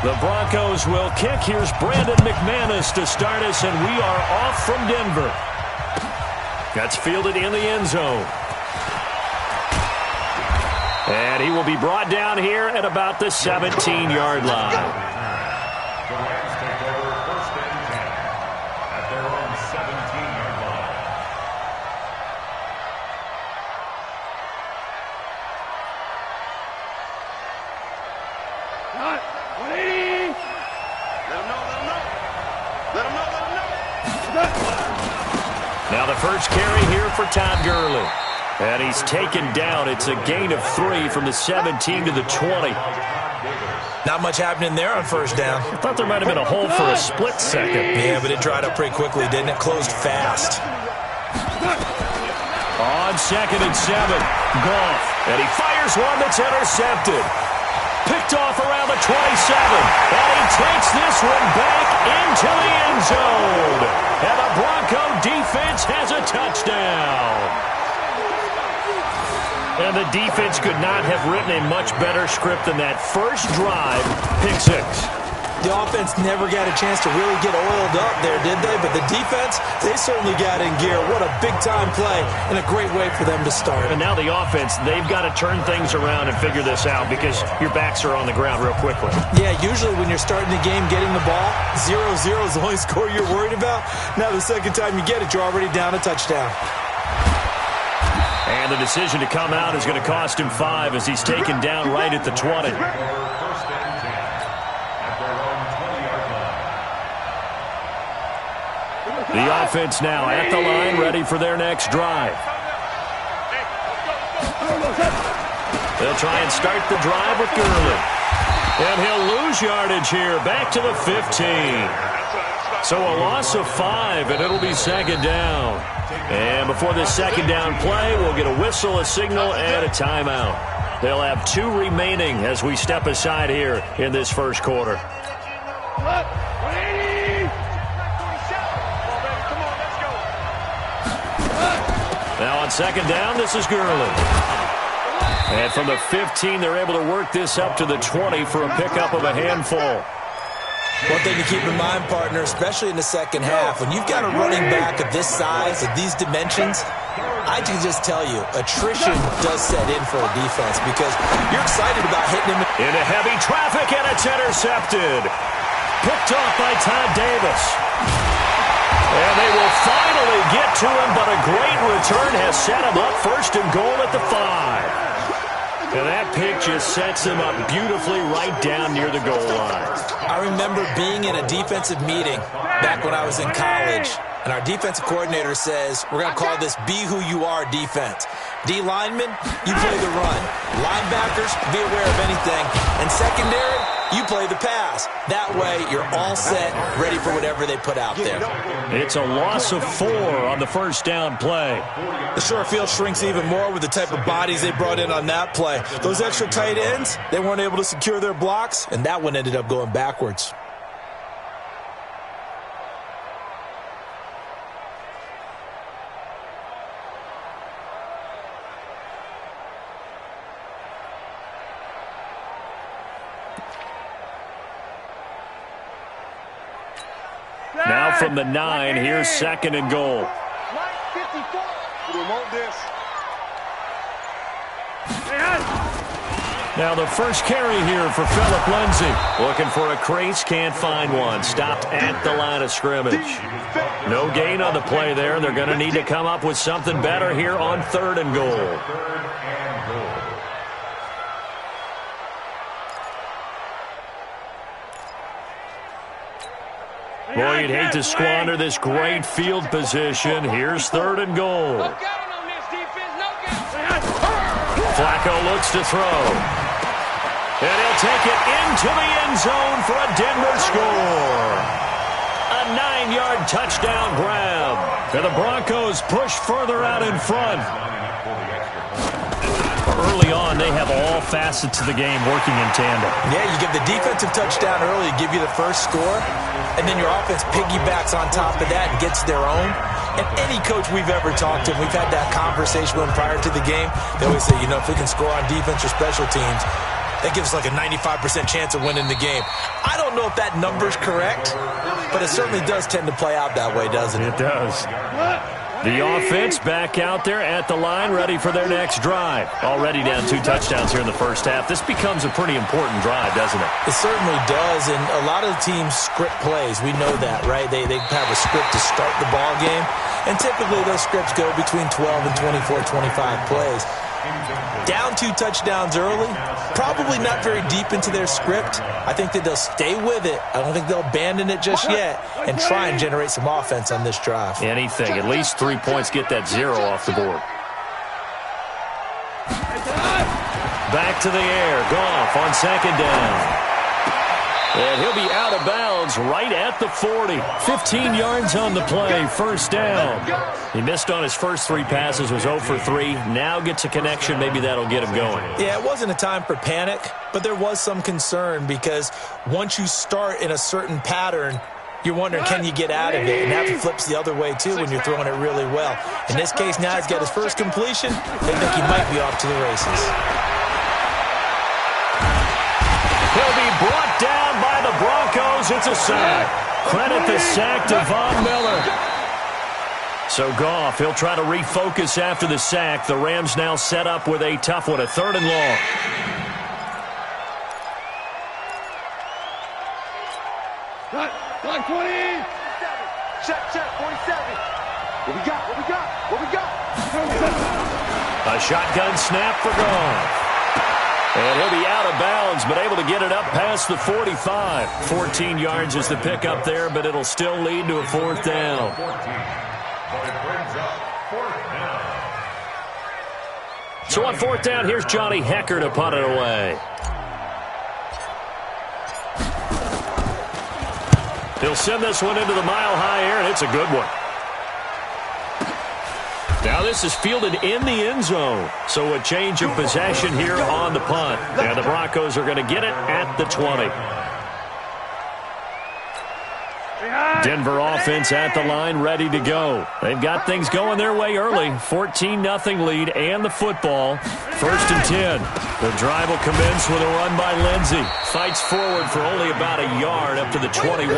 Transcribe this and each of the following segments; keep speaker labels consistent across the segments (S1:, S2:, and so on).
S1: The Broncos will kick. Here's Brandon McManus to start us, and we are off from Denver. That's fielded in the end zone. And he will be brought down here at about the 17-yard line.
S2: The Rams take over 1st and 10 at their own 17-yard line.
S1: Now the first carry here for Todd Gurley. And he's taken down. It's a gain of 3 from the 17 to the 20.
S3: Not much happening there on first down.
S1: I thought there might have been a hole for a split second.
S3: Yeah, but it dried up pretty quickly, didn't it? Closed fast.
S1: On 2nd and 7, Goff. And he fires one that's intercepted. Picked off around the 27. And he takes this one back into the end zone. And the Bronco defense has a touchdown. And the defense could not have written a much better script than that first drive, pick 6.
S3: The offense never got a chance to really get oiled up there, did they? But the defense, they certainly got in gear. What a big-time play and a great way for them to start.
S1: And now the offense, they've got to turn things around and figure this out because your backs are on the ground real quickly.
S3: Yeah, usually when you're starting the game getting the ball, 0-0 is the only score you're worried about. Now the second time you get it, you're already down a touchdown.
S1: And the decision to come out is going to cost him 5 as he's taken down right at the 20.
S2: 1st and 10 at their own 20-yard line.
S1: The offense now at the line, ready for their next drive. They'll try and start the drive with Gurley. And he'll lose yardage here, back to the 15. So a loss of 5, and it'll be 2nd down. And before this 2nd down play, we'll get a whistle, a signal, and a timeout. They'll have 2 remaining as we step aside here in this first quarter. Now on 2nd down, this is Gurley. And from the 15, they're able to work this up to the 20 for a pickup of a handful.
S3: One thing to keep in mind, partner, especially in the second half, when you've got a running back of this size, of these dimensions, I can just tell you, attrition does set in for a defense because you're excited about hitting him.
S1: Into heavy traffic, and it's intercepted. Picked off by Todd Davis. And they will finally get to him, but a great return has set him up 1st and goal at the 5. And that pick just sets him up beautifully right down near the goal line.
S3: I remember being in a defensive meeting back when I was in college, and our defensive coordinator says, we're going to call this Be Who You Are defense. D linemen, you play the run. Linebackers, be aware of anything. And secondary, you play the pass. That way, you're all set, ready for whatever they put out there.
S1: It's a loss of 4 on the first down play.
S3: The short field shrinks even more with the type of bodies they brought in on that play. Those extra tight ends, they weren't able to secure their blocks, and that one ended up going backwards.
S1: Now from the 9, here's 2nd and goal. Now the first carry here for Phillip Lindsay. Looking for a crease, can't find one. Stopped at the line of scrimmage. No gain on the play there. They're going to need to come up with something better here on 3rd and goal. Boy, you'd hate to squander this great field position. Here's 3rd and goal. Flacco looks to throw. And he'll take it into the end zone for a Denver score. A 9-yard touchdown grab. And the Broncos push further out in front. Early on, they have all facets of the game working in tandem.
S3: Yeah, you give the defensive touchdown early, give you the first score, and then your offense piggybacks on top of that and gets their own. And any coach we've ever talked to, we've had that conversation with them prior to the game, they always say, you know, if we can score on defense or special teams, that gives like a 95% chance of winning the game. I don't know if that number's correct, but it certainly does tend to play out that way, doesn't it?
S1: It does. The offense back out there at the line, ready for their next drive. Already down 2 touchdowns here in the first half. This becomes a pretty important drive, doesn't it?
S3: It certainly does, and a lot of the teams script plays. We know that, right? They have a script to start the ball game, and typically those scripts go between 12 and 24, 25 plays. Down 2 touchdowns early, probably not very deep into their script. I think that they'll stay with it. I don't think they'll abandon it just yet and try and generate some offense on this drive.
S1: Anything. At least 3 points, get that 0 off the board. Back to the air. Goff on second down. And he'll be out of bounds right at the 40. 15 yards on the play, first down. He missed on his first 3 passes, was 0 for 3. Now gets a connection. Maybe that'll get him going.
S3: Yeah, it wasn't a time for panic, but there was some concern because once you start in a certain pattern, you're wondering, can you get out of it? And that flips the other way, too, when you're throwing it really well. In this case, now he's got his first completion. They think he might be off to the races.
S1: He'll be brought down by the Broncos. It's a sack. Credit the sack to Von Miller. So Goff, he'll try to refocus after the sack. The Rams now set up with a tough one, a 3rd and long.
S4: Got 20. Check, 47. What we got?
S1: A shotgun snap for Goff. And he'll be out of bounds, but able to get it up past the 45. 14 yards is the pickup there, but it'll still lead to a 4th down. So on 4th down, here's Johnny Hecker to punt it away. He'll send this one into the mile-high air, and it's a good one. Now this is fielded in the end zone. So a change of possession here on the punt. And the Broncos are going to get it at the 20. Denver offense at the line, ready to go. They've got things going their way early. 14-0 lead and the football. 1st and 10. The drive will commence with a run by Lindsey. Fights forward for only about a yard up to the 21.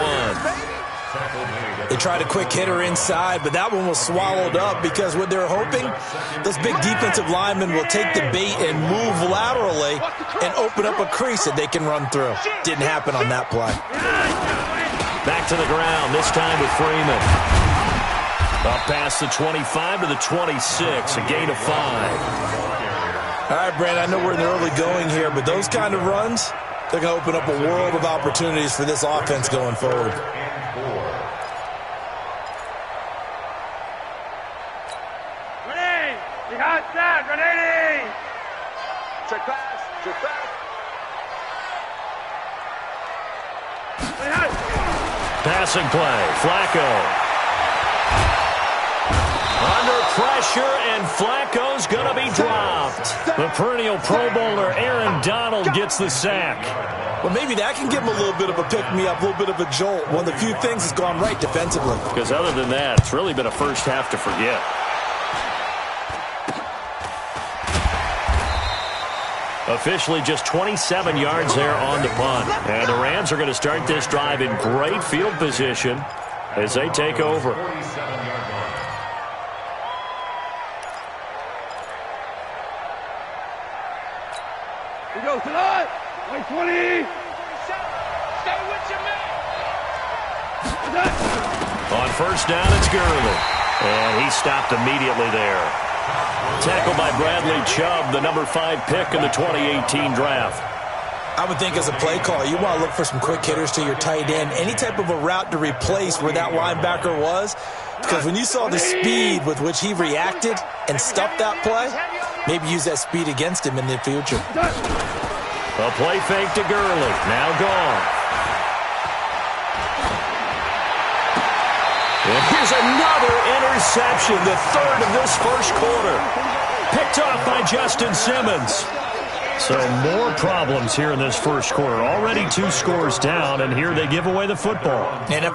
S3: They tried a quick hitter inside, but that one was swallowed up because what they're hoping, those big defensive linemen will take the bait and move laterally and open up a crease that they can run through. Didn't happen on that play.
S1: Back to the ground, this time with Freeman. Up past the 25 to the 26, a gain of 5.
S3: All right, Brand, I know we're in the early going here, but those kind of runs, they're going to open up a world of opportunities for this offense going forward.
S4: Check pass.
S1: Passing play, Flacco. Under pressure, and Flacco's going to be dropped. The perennial Pro Bowler Aaron Donald gets the sack.
S3: Well, maybe that can give him a little bit of a pick-me-up, a little bit of a jolt. One of the few things that's gone right defensively.
S1: Because other than that, it's really been a first half to forget. Officially just 27 yards there on the punt. And the Rams are going to start this drive in great field position as they take over.
S4: We go to that. 20. Stay with your man.
S1: On 1st down, it's Gurley. And he stopped immediately there. Tackled by Bradley Chubb, the number 5 pick in the 2018 draft.
S3: I would think as a play caller, you want to look for some quick hitters to your tight end. Any type of a route to replace where that linebacker was. Because when you saw the speed with which he reacted and stuffed that play, maybe use that speed against him in the future.
S1: A play fake to Gurley. Now gone. And here's another interception, the 3rd of this first quarter. Picked off by Justin Simmons. So more problems here in this first quarter. Already 2 scores down, and here they give away the football.
S3: And if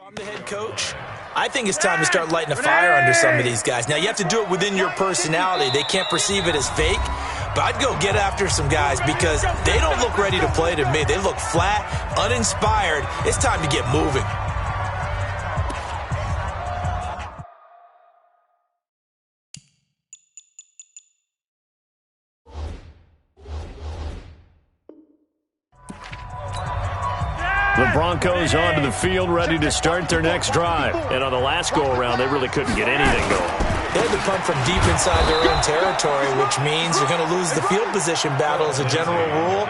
S3: I'm the head coach. I think it's time to start lighting a fire under some of these guys. Now, you have to do it within your personality. They can't perceive it as fake, but I'd go get after some guys because they don't look ready to play to me. They look flat, uninspired. It's time to get moving.
S1: The Broncos onto the field, ready to start their next drive. And on the last go-around, they really couldn't get anything going.
S3: They had to punt from deep inside their own territory, which means you're going to lose the field position battle as a general rule.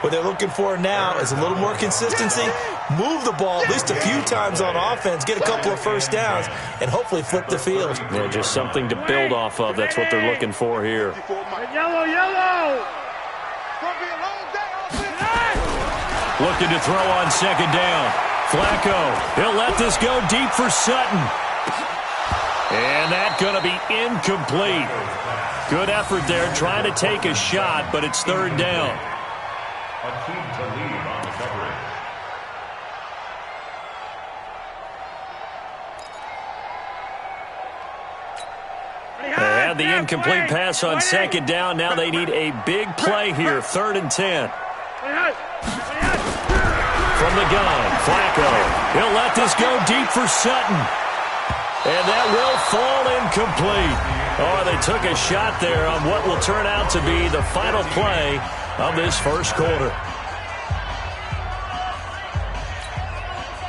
S3: What they're looking for now is a little more consistency, move the ball at least a few times on offense, get a couple of first downs, and hopefully flip the field.
S1: Yeah, just something to build off of. That's what they're looking for here.
S4: Yellow, yellow!
S1: Looking to throw on second down. Flacco, he'll let this go deep for Sutton. And that's going to be incomplete. Good effort there, trying to take a shot, but it's third down.
S2: A team to lead on the coverage.
S1: They had the incomplete pass on second down. Now they need a big play here, 3rd and 10. From the gun, Flacco. He'll let this go deep for Sutton. And that will fall incomplete. Oh, they took a shot there on what will turn out to be the final play of this first quarter.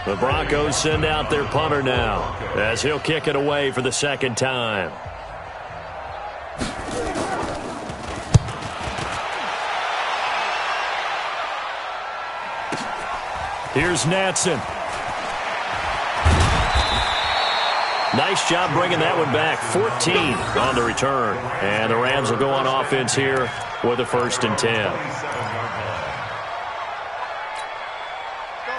S1: The Broncos send out their punter now as he'll kick it away for the second time. Here's Natson. Nice job bringing that one back. 14 on the return. And the Rams will go on offense here with a 1st and 10.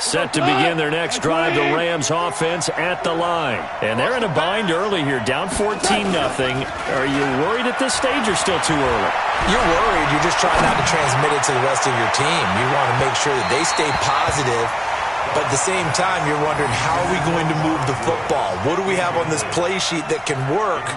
S1: Set to begin their next drive, the Rams offense at the line. And they're in a bind early here, down 14-0. Are you worried at this stage or still too early?
S3: You're worried. You're just trying not to transmit it to the rest of your team. You want to make sure that they stay positive. But at the same time, you're wondering, how are we going to move the football? What do we have on this play sheet that can work?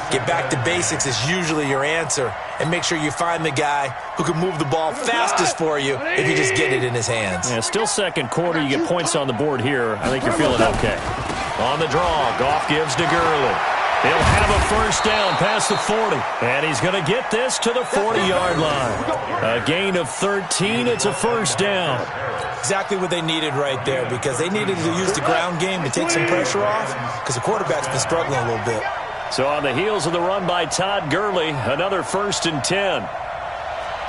S3: Get back to basics is usually your answer. And make sure you find the guy who can move the ball fastest for you if you just get it in his hands.
S1: Yeah, still second quarter. You get points on the board here. I think you're feeling okay. On the draw, Goff gives to Gurley. He'll have a first down past the 40. And he's going to get this to the 40-yard line. A gain of 13. It's a first down.
S3: Exactly what they needed right there, because they needed to use the ground game to take some pressure off, because the quarterback's been struggling a little bit.
S1: So on the heels of the run by Todd Gurley, another 1st and 10.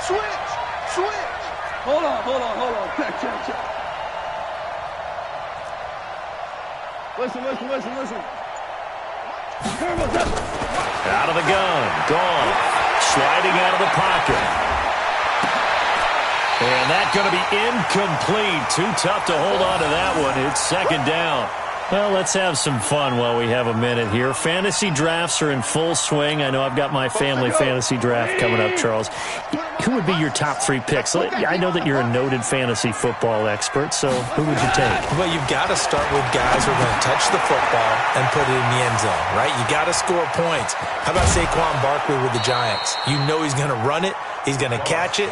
S4: Switch! Hold on. Check. Listen.
S1: Out of the gun. Gone. Sliding out of the pocket. And that's going to be incomplete. Too tough to hold on to that one. It's second down. Well, let's have some fun while we have a minute here. Fantasy drafts are in full swing. I know I've got my family fantasy draft coming up, Charles. Who would be your top 3 picks? I know that you're a noted fantasy football expert, so who would you take?
S3: Well, you've got to start with guys who are going to touch the football and put it in the end zone, right? You got to score points. How about Saquon Barkley with the Giants? You know he's going to run it. He's going to catch it.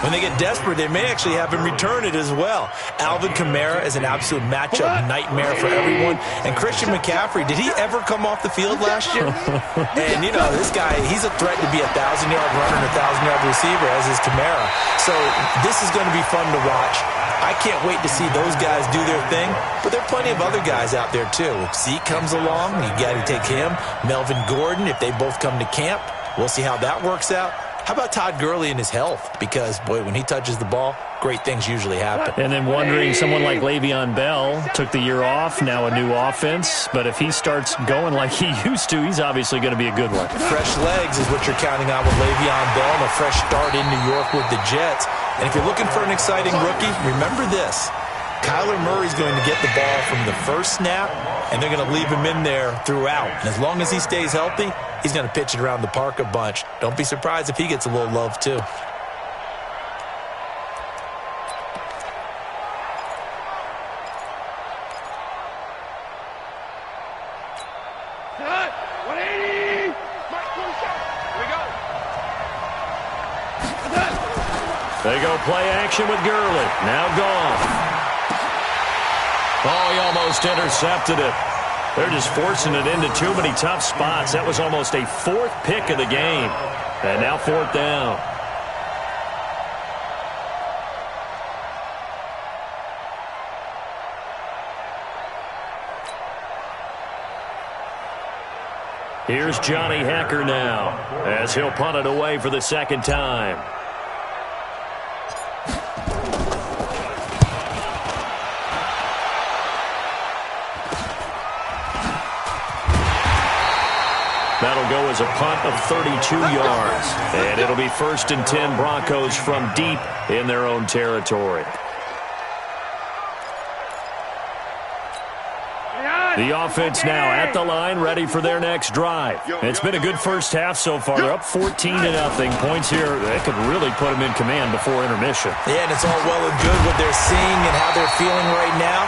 S3: When they get desperate, they may actually have him return it as well. Alvin Kamara is an absolute matchup nightmare for everyone. And Christian McCaffrey, did he ever come off the field last year? And, you know, this guy, he's a threat to be a 1,000-yard runner and a 1,000-yard receiver, as is Kamara. So this is going to be fun to watch. I can't wait to see those guys do their thing. But there are plenty of other guys out there, too. If Zeke comes along, you got to take him. Melvin Gordon, if they both come to camp, we'll see how that works out. How about Todd Gurley and his health? Because, boy, when he touches the ball, great things usually happen.
S1: And then wondering, someone like Le'Veon Bell took the year off, now a new offense. But if he starts going like he used to, he's obviously going to be a good one.
S3: Fresh legs is what you're counting on with Le'Veon Bell and a fresh start in New York with the Jets. And if you're looking for an exciting rookie, remember this. Kyler Murray's going to get the ball from the first snap, and they're going to leave him in there throughout. And as long as he stays healthy, he's going to pitch it around the park a bunch. Don't be surprised if he gets a little love, too.
S4: 180. Here we go.
S1: They go play action with Gurley. Now gone. Oh, he almost intercepted it. They're just forcing it into too many tough spots. That was almost a fourth pick of the game. And now fourth down. Here's Johnny Hacker now as he'll punt it away for the second time. That'll go as a punt of 32 yards. And it'll be 1st and 10 Broncos from deep in their own territory. The offense now at the line, ready for their next drive. It's been a good first half so far. They're up 14-0. Points here that could really put them in command before intermission.
S3: Yeah, and it's all well and good what they're seeing and how they're feeling right now.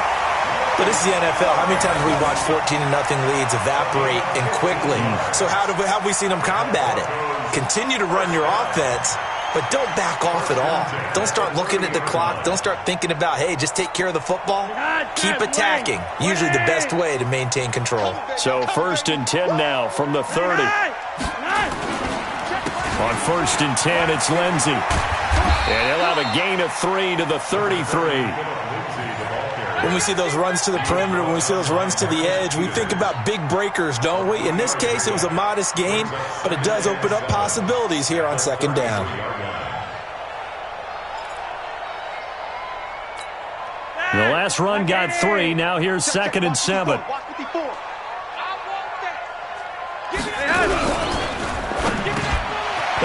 S3: But this is the NFL. How many times have we watched 14-0 leads evaporate and quickly? So how have we seen them combat it? Continue to run your offense, but don't back off at all. Don't start looking at the clock. Don't start thinking about, hey, just take care of the football. Keep attacking. Usually the best way to maintain control.
S1: So 1st and 10 now from the 30. On 1st and 10, it's Lindsey. And he'll have a gain of 3 to the 33.
S3: When we see those runs to the perimeter, when we see those runs to the edge, we think about big breakers, don't we? In this case, it was a modest gain, but it does open up possibilities here on 2nd down.
S1: The last run got 3. Now here's 2nd and 7. And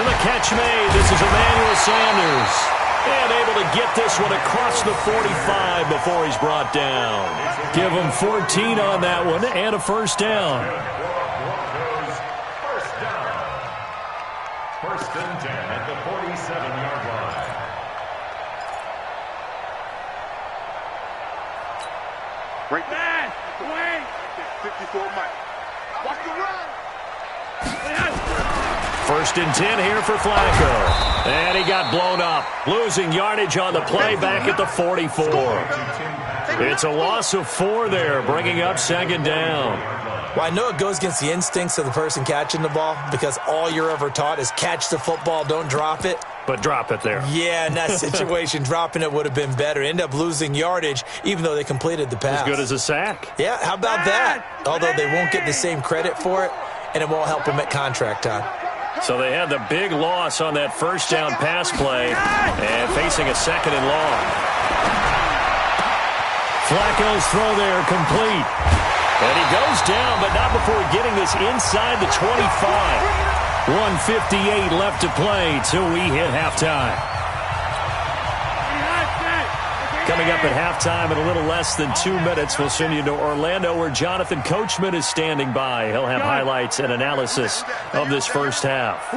S1: the catch made. This is Emmanuel Sanders. And able to get this one across the 45 before he's brought down. Give him 14 on that one and a first down.
S2: First and 10 at the 47-yard line.
S4: Right there. Wait. 54 Mike. Watch the run.
S1: 1st and 10 here for Flacco. And he got blown up. Losing yardage on the play back at the 44. It's a loss of 4 there, bringing up 2nd down.
S3: Well, I know it goes against the instincts of the person catching the ball because all you're ever taught is catch the football, don't drop it.
S1: But drop it there.
S3: Yeah, in that situation, dropping it would have been better. End up losing yardage, even though they completed the pass.
S1: As good as a sack.
S3: Yeah, how about that? Although they won't get the same credit for it, and it won't help them at contract time.
S1: So they had the big loss on that first down pass play and facing a 2nd and long. Flacco's throw there complete. And he goes down, but not before getting this inside the 25. 1:58 left to play till we hit halftime. Coming up at halftime in a little less than 2 minutes, we'll send you to Orlando where Jonathan Coachman is standing by. He'll have highlights and analysis of this first half.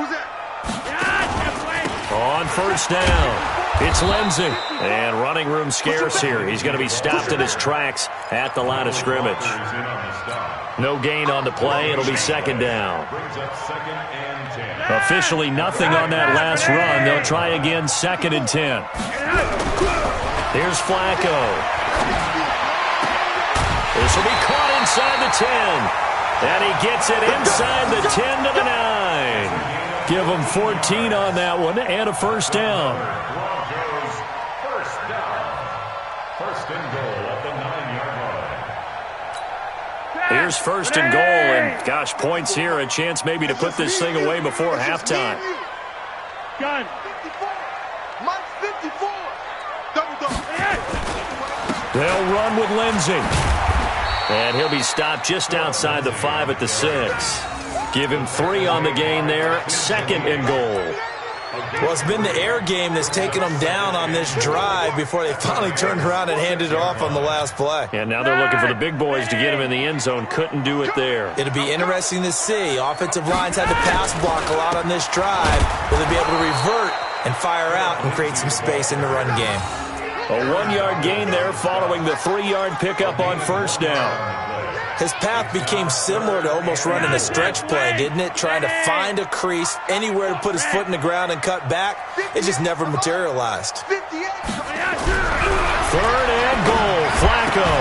S1: On first down, it's Lindsey. And running room scarce here. He's going to be stopped in his tracks at the line of scrimmage. No gain on the play. It'll be 2nd down. Officially nothing on that last run. They'll try again 2nd and 10. Here's Flacco. This will be caught inside the 10. And he gets it inside the 10 to the 9. Give him 14 on that one and a first down.
S2: First down. First and goal at the 9-yard line.
S1: Here's 1st and goal. And, gosh, points here. A chance maybe to put this thing away before halftime.
S4: Gun. 54.
S1: They'll run with Lindsey. And he'll be stopped just outside the 5 at the 6. Give him 3 on the gain there. 2nd and goal.
S3: Well, it's been the air game that's taken them down on this drive before they finally turned around and handed it off on the last play.
S1: And now they're looking for the big boys to get him in the end zone. Couldn't do it there.
S3: It'll be interesting to see. Offensive lines had to pass block a lot on this drive. Will they be able to revert and fire out and create some space in the run game?
S1: A 1-yard gain there following the 3-yard pickup on first down.
S3: His path became similar to almost running a stretch play, didn't it? Trying to find a crease, anywhere to put his foot in the ground and cut back. It just never materialized.
S1: 3rd and goal, Flacco.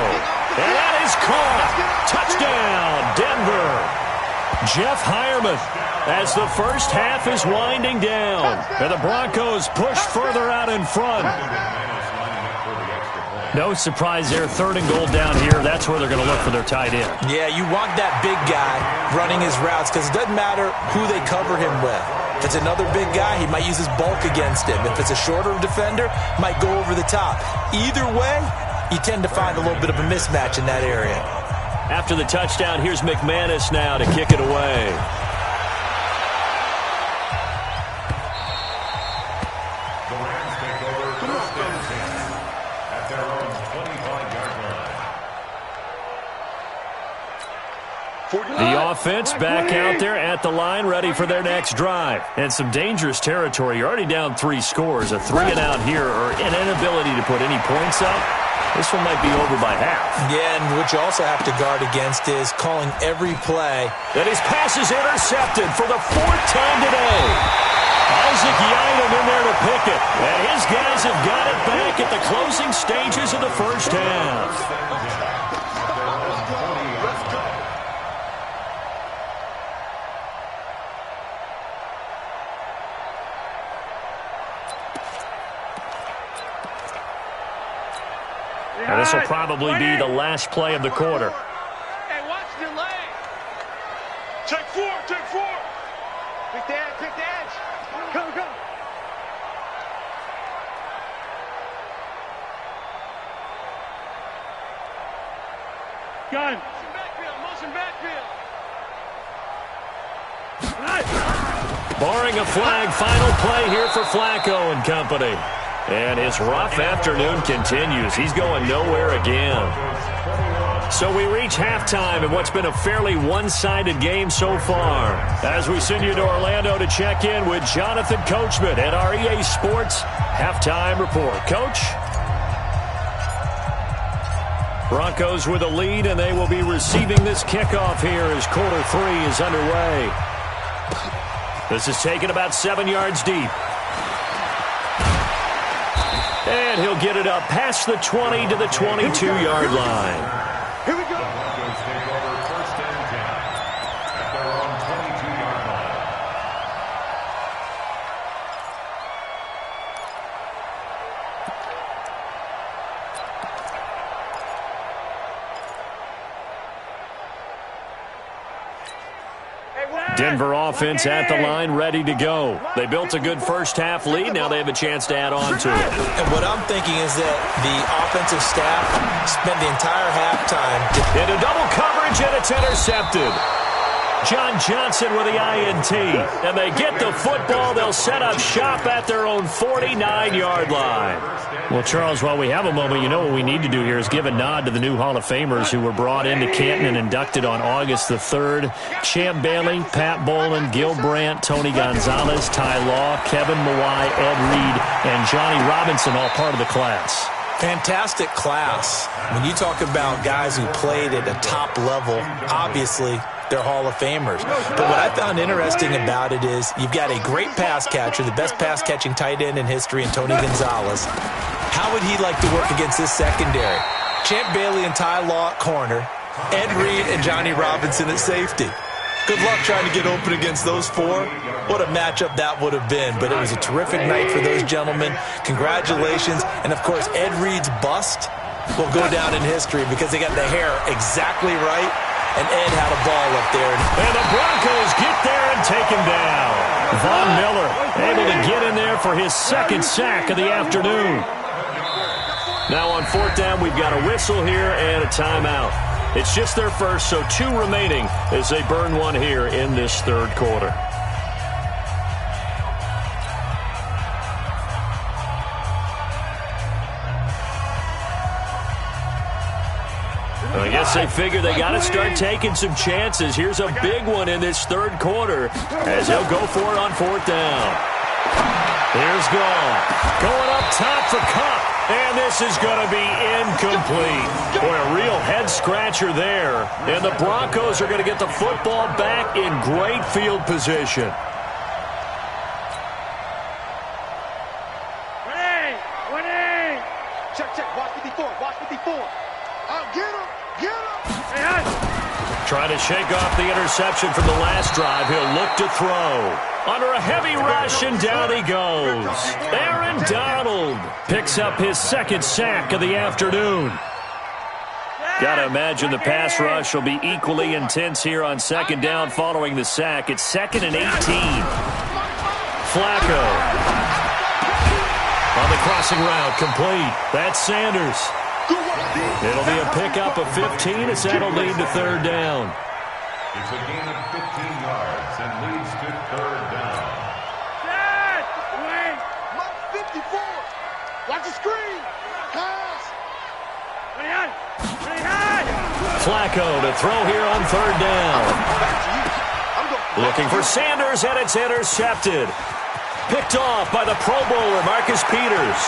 S1: And that is caught. Touchdown, Denver. Jeff Hireman, as the first half is winding down, and the Broncos push further out in front. No surprise there, 3rd and goal down here. That's where they're going to look for their tight end.
S3: Yeah, you want that big guy running his routes because it doesn't matter who they cover him with. If it's another big guy, he might use his bulk against him. If it's a shorter defender, might go over the top. Either way, you tend to find a little bit of a mismatch in that area.
S1: After the touchdown, here's McManus now to kick it away.
S2: The Rams take over 1st and 10 at their own 25-yard line.
S1: The offense back out there at the line, ready for their next drive. And some dangerous territory. You're already down 3 scores. A 3 and out here, or an inability to put any points up. This one might be over by half.
S3: Yeah, and what you also have to guard against is calling every play.
S1: And his pass is intercepted for the 4th time today. Isaac Yiadom in there to pick it. And his guys have got it back at the closing stages of the first half. And this will probably be the last play of the quarter.
S4: Hey, watch the leg. Take 4, take 4. Pick the edge, pick the edge. Come, come. Gun. Motion backfield, motion backfield.
S1: Barring a flag, final play here for Flacco and company. And his rough afternoon continues. He's going nowhere again. So we reach halftime in what's been a fairly one-sided game so far. As we send you to Orlando to check in with Jonathan Coachman at our EA Sports Halftime Report. Coach? Broncos with a lead, and they will be receiving this kickoff here as quarter 3 is underway. This is taken about 7 yards deep. And he'll get it up past the 20 to the 22-yard line.
S4: Here we go.
S2: The Broncos take over 1st and 10 at their own 22-yard line.
S1: Denver offense at the line, ready to go. They built a good first half lead. Now they have a chance to add on to it.
S3: And what I'm thinking is that the offensive staff spent the entire halftime.
S1: Into double coverage, and it's intercepted. John Johnson with the INT. And they get the football. They'll set up shop at their own 49-yard line. Well, Charles, while we have a moment, you know what we need to do here is give a nod to the new Hall of Famers who were brought into Canton and inducted on August the 3rd. Champ Bailey, Pat Bolin, Gil Brandt, Tony Gonzalez, Ty Law, Kevin Mawai, Ed Reed, and Johnny Robinson, all part of the class.
S3: Fantastic class. When you talk about guys who played at a top level, obviously they're Hall of Famers. But what I found interesting about it is you've got a great pass catcher, the best pass-catching tight end in history, and Tony Gonzalez. How would he like to work against this secondary? Champ Bailey and Ty Law at corner, Ed Reed and Johnny Robinson at safety. Good luck trying to get open against those 4. What a matchup that would have been. But it was a terrific night for those gentlemen. Congratulations. And, of course, Ed Reed's bust will go down in history because they got the hair exactly right. And Ed had a ball up there.
S1: And the Broncos get there and take him down. Von Miller able to get in there for his 2nd sack of the afternoon. Now on 4th down, we've got a whistle here and a timeout. It's just their first, so 2 remaining as they burn one here in this 3rd quarter. I guess they figure they got to start taking some chances. Here's a big one in this 3rd quarter as he'll go for it on 4th down. Here's Gall. Going up top for Cup. And this is going to be incomplete. Boy, a real head-scratcher there. And the Broncos are going to get the football back in great field position. Trying to shake off the interception from the last drive. He'll look to throw. Under a heavy rush, and down he goes. Aaron Donald picks up his second sack of the afternoon. Got to imagine the pass rush will be equally intense here on second down following the sack. It's 2nd and 18. Flacco. On the crossing route, complete. That's Sanders. It'll be a pickup of 15 as that'll lead to third down.
S2: It's a gain of 15 yards and leads to third down.
S4: Dad! Wait! 54! Watch the screen! Pass!
S1: Flacco to throw here on third down. Looking for Sanders, and it's intercepted. Picked off by the Pro Bowler, Marcus Peters.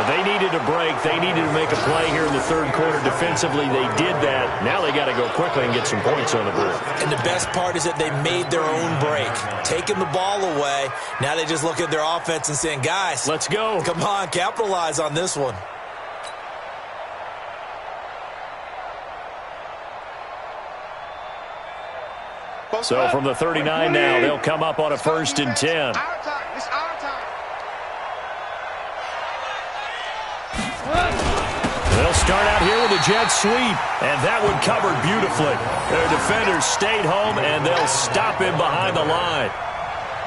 S1: They needed a break. They needed to make a play here in the third quarter. Defensively, they did that. Now they got to go quickly and get some points on the board.
S3: And the best part is that they made their own break. Taking the ball away. Now they just look at their offense and saying, guys,
S1: let's go.
S3: Come on, capitalize on this one.
S1: So from the 39 now, they'll come up on a 1st and 10. They'll start out here with a jet sweep, and that one covered beautifully. Their defenders stayed home, and they'll stop him behind the line.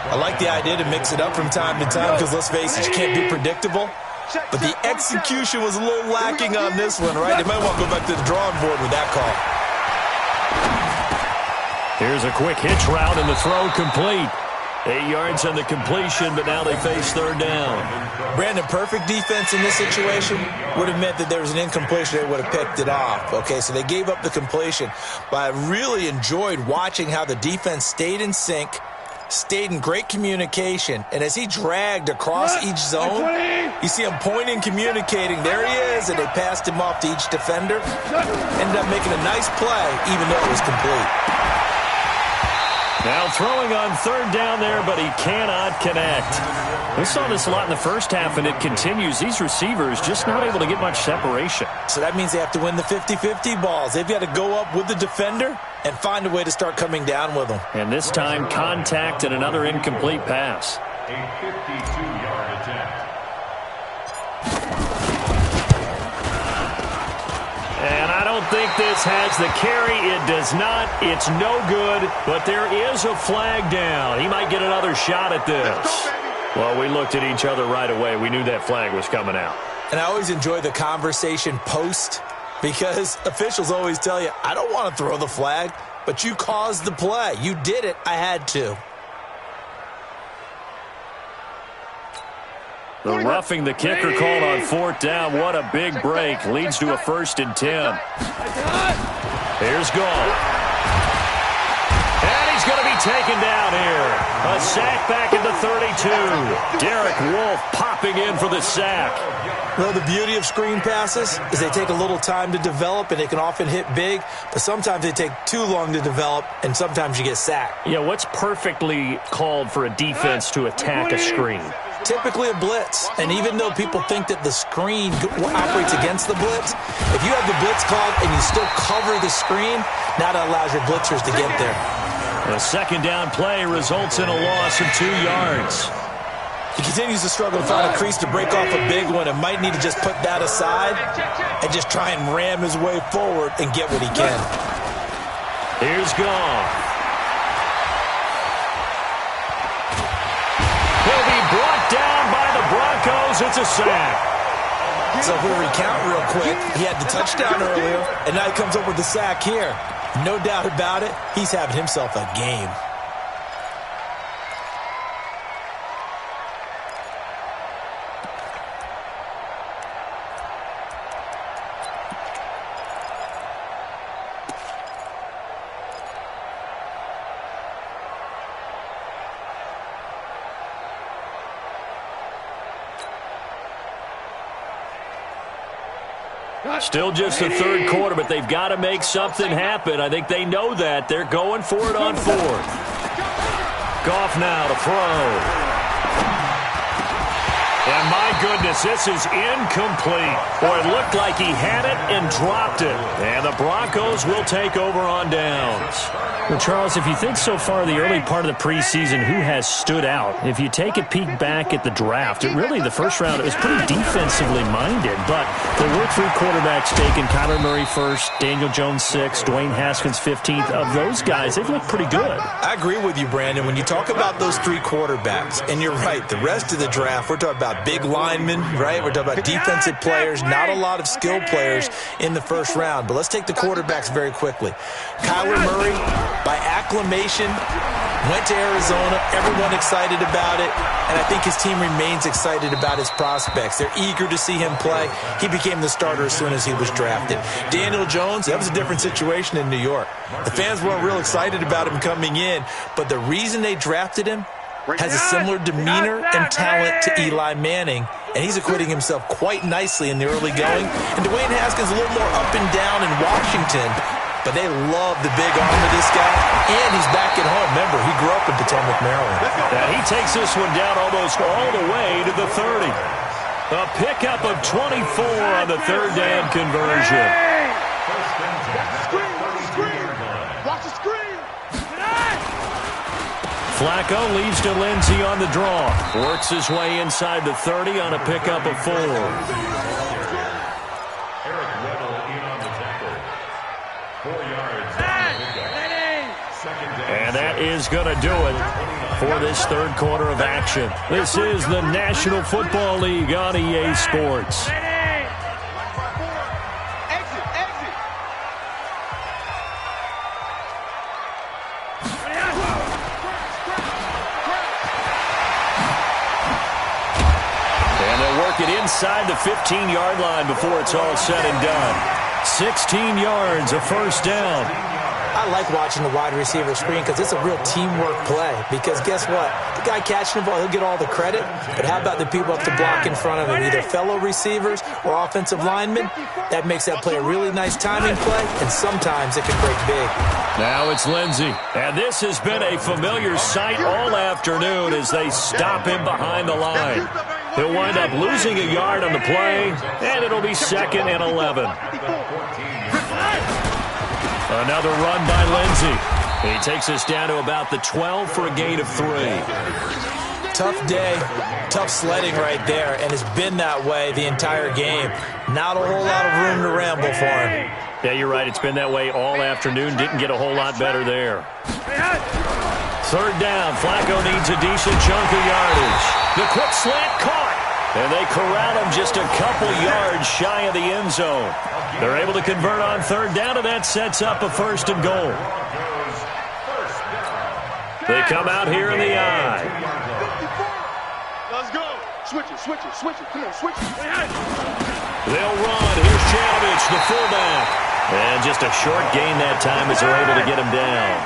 S3: I like the idea to mix it up from time to time because, let's face it, you can't be predictable. But the execution was a little lacking on this one, right? They might want to go back to the drawing board with that call.
S1: Here's a quick hitch route, and the throw complete. 8 yards on the completion, but now they face third down.
S3: Brandon, perfect defense in this situation would have meant that there was an incompletion. They would have picked it off. Okay, so they gave up the completion. But I really enjoyed watching how the defense stayed in sync, stayed in great communication, and as he dragged across each zone, you see him pointing, communicating. There he is, and they passed him off to each defender. Ended up making a nice play, even though it was complete.
S1: Now throwing on third down there, but he cannot connect. We saw this a lot in the first half, and it continues. These receivers just not able to get much separation.
S3: So that means they have to win the 50-50 balls. They've got to go up with the defender and find a way to start coming down with them.
S1: And this time, contact and another incomplete pass.
S2: A 52-yard attempt.
S1: And I don't think this has the carry. It does not. It's no good, but there is a flag down. He might get another shot at this. Well, we looked at each other right away. We knew that flag was coming out.
S3: And I always enjoy the conversation post because officials always tell you, I don't want to throw the flag, but you caused the play. You did it. I had to.
S1: The roughing the kicker called on fourth down. What a big break. Leads to a 1st and 10. Here's Gall. And he's going to be taken down here. A sack back at the 32. Derek Wolfe popping in for the sack.
S3: Well, the beauty of screen passes is they take a little time to develop, and they can often hit big, but sometimes they take too long to develop, and sometimes you get sacked.
S1: Yeah, what's perfectly called for a defense to attack a screen?
S3: Typically a blitz, and even though people think that the screen operates against the blitz, if you have the blitz called and you still cover the screen, now that allows your blitzers to get there.
S1: A second down play results in a loss of 2 yards.
S3: He continues to struggle to find a crease to break off a big one and might need to just put that aside and just try and ram his way forward and get what he can.
S1: Here's Goff. He'll be brought down by the Broncos. It's a sack.
S3: So if we recount real quick, he had the touchdown earlier, and now he comes up with the sack here. No doubt about it, he's having himself a game.
S1: Still just the third quarter, but they've got to make something happen. I think they know that. They're going for it on fourth. Goff now to throw. And my goodness, this is incomplete. Boy, it looked like he had it and dropped it. And the Broncos will take over on downs.
S5: Well, Charles, if you think so far the early part of the preseason, who has stood out? If you take a peek back at the draft, the first round, it was pretty defensively minded. But there were 3 quarterbacks taken. Kyler Murray first, Daniel Jones 6th, Dwayne Haskins 15th. Of those guys, they've looked pretty good.
S3: I agree with you, Brandon. When you talk about those 3 quarterbacks, and you're right, the rest of the draft, we're talking about big linemen, right? We're talking about defensive players, not a lot of skill players in the first round. But let's take the quarterbacks very quickly. Kyler Murray, by acclamation, went to Arizona. Everyone excited about it. And I think his team remains excited about his prospects. They're eager to see him play. He became the starter as soon as he was drafted. Daniel Jones, that was a different situation in New York. The fans weren't real excited about him coming in. But the reason they drafted him, has a similar demeanor and talent to Eli Manning, and he's acquitting himself quite nicely in the early going. And Dwayne Haskins a little more up and down in Washington, but they love the big arm of this guy, and he's back at home. Remember, he grew up in Potomac, Maryland.
S1: And he takes this one down almost all the way to the 30. A pickup of 24 on the third down conversion.
S4: Watch the screen.
S1: Flacco leads to Lindsey on the draw. Works his way inside the 30 on a pickup of 4. And that is going to do it for this third quarter of action. This is the National Football League on EA Sports. Inside the 15-yard line before it's all said and done. 16 yards, a first down.
S3: I like watching the wide receiver screen because it's a real teamwork play. Because guess what? The guy catching the ball, he'll get all the credit. But how about the people up to block in front of him, either fellow receivers or offensive linemen? That makes that play a really nice timing play, and sometimes it can break big.
S1: Now it's Lindsey. And this has been a familiar sight all afternoon as they stop him behind the line. He'll wind up losing a yard on the play, and it'll be 2nd and 11. Another run by Lindsey. He takes us down to about the 12 for a gain of 3.
S3: Tough day, tough sledding right there, and it's been that way the entire game. Not a whole lot of room to ramble for him.
S1: Yeah, you're right. It's been that way all afternoon. Didn't get a whole lot better there. Third down. Flacco needs a decent chunk of yardage. The quick slant caught. And they corral him just a couple yards shy of the end zone. They're able to convert on third down, and that sets up a 1st and goal. They come out here in the eye.
S4: Let's go. Switch it. Come on, switch it.
S1: They'll run. Here's Chanovich, the fullback. And just a short gain that time as they're able to get him down.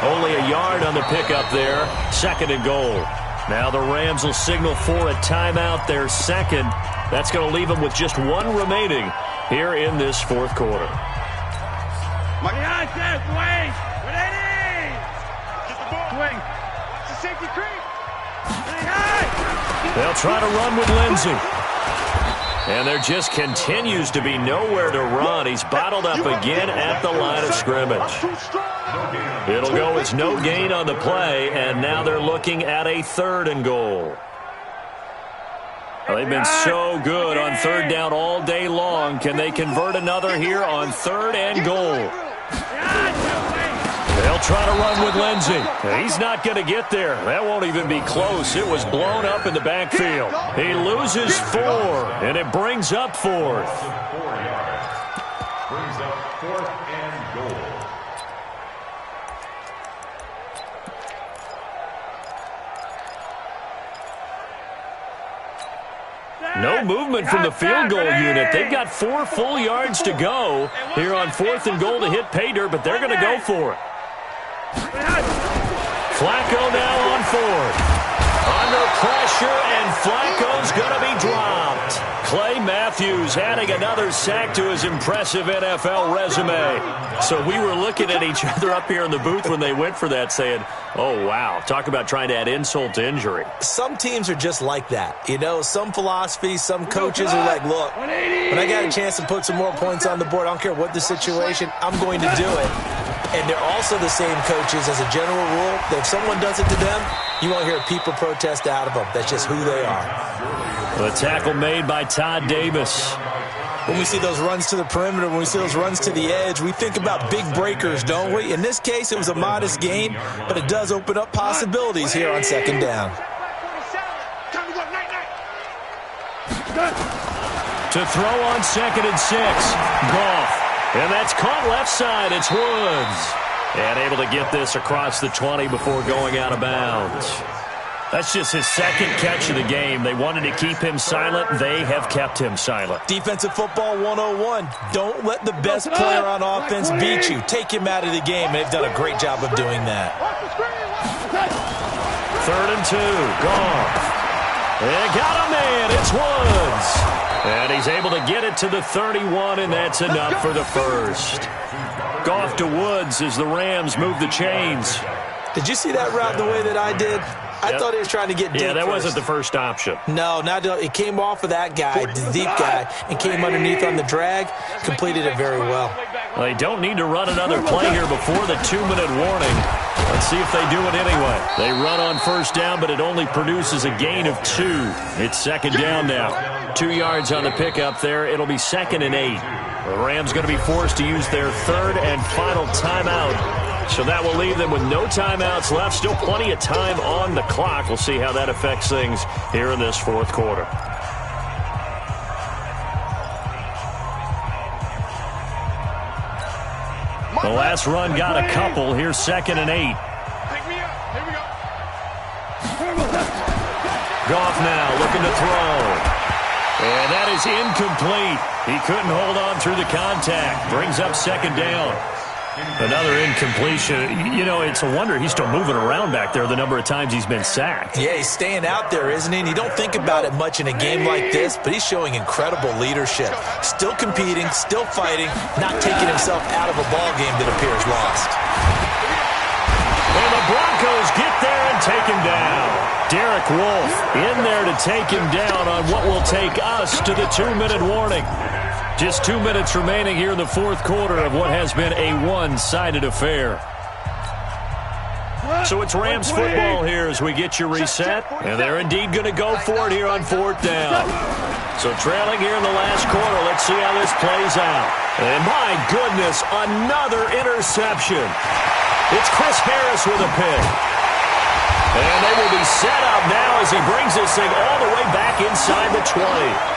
S1: Only a yard on the pickup there. 2nd and goal. Now the Rams will signal for a timeout, their second. That's going to leave them with just 1 remaining here in this 4th quarter. They'll try to run with Lindsey. And there just continues to be nowhere to run. He's bottled up again at the line of scrimmage. It'll go as no gain on the play, and now they're looking at a 3rd and goal. Well, they've been so good on third down all day long. Can they convert another here on 3rd and goal? They'll try to run with Lindsey. He's not going to get there. That won't even be close. It was blown up in the backfield. He loses 4, and it brings up 4th.
S2: Brings up 4th and goal.
S1: No movement from the field goal unit. They've got 4 full yards to go here on 4th and goal to hit pay dirt, but they're going to go for it. Flacco now on 4th. Under pressure, and Flacco's going to be dropped. Clay Matthews adding another sack to his impressive NFL resume.
S5: So we were looking at each other up here in the booth when they went for that saying, oh, wow, talk about trying to add insult to injury.
S3: Some teams are just like that. You know, some philosophies, some coaches are like, look, when I got a chance to put some more points on the board, I don't care what the situation, I'm going to do it. And they're also the same coaches as a general rule that if someone does it to them, you won't hear people protest out of them. That's just who they are.
S5: The tackle made by Todd Davis.
S3: When we see those runs to the perimeter, when we see those runs to the edge, we think about big breakers, don't we? In this case, it was a modest gain, but it does open up possibilities here on second down.
S1: To throw on 2nd and 6, Goff. And that's caught left side. It's Woods. And able to get this across the 20 before going out of bounds.
S5: That's just his second catch of the game. They wanted to keep him silent. They have kept him silent.
S3: Defensive football 101. Don't let the best player on offense beat you. Take him out of the game. They've done a great job of doing that.
S1: 3rd and 2. Goff. They got a man. It's Woods. And he's able to get it to the 31, and that's enough for the first. Goff to Woods as the Rams move the chains.
S3: Did you see that route the way that I did? I thought he was trying to get deep.
S5: Yeah, that
S3: first.
S5: wasn't the first option.
S3: No, it came off of that guy, the deep guy, and came underneath on the drag. Completed it very well.
S5: Well, they don't need to run another play here before the 2-minute warning. Let's see if they do it anyway. They run on first down, but it only produces a gain of 2. It's second down now. 2 yards on the pickup there. It'll be 2nd and 8. The Rams going to be forced to use their 3rd and final timeout. So that will leave them with no timeouts left. Still plenty of time on the clock. We'll see how that affects things here in this 4th quarter. The last run got a couple. Here's 2nd and 8.
S4: Pick me up. Here we go.
S1: Goff now looking to throw. And that is incomplete. He couldn't hold on through the contact. Brings up 2nd down.
S5: Another incompletion. You know, it's a wonder he's still moving around back there the number of times he's been sacked.
S3: Yeah, he's staying out there, isn't he? And you don't think about it much in a game like this, but he's showing incredible leadership. Still competing, still fighting, not taking himself out of a ball game that appears lost.
S1: And the Broncos get there and take him down. Derek Wolfe in there to take him down on what will take us to the 2-minute warning. Just 2 minutes remaining here in the 4th quarter of what has been a one-sided affair. So it's Rams football here as we get you reset. And they're indeed going to go for it here on 4th down. So trailing here in the last quarter, let's see how this plays out. And my goodness, another interception. It's Chris Harris with a pick. And they will be set up now as he brings this thing all the way back inside the 20.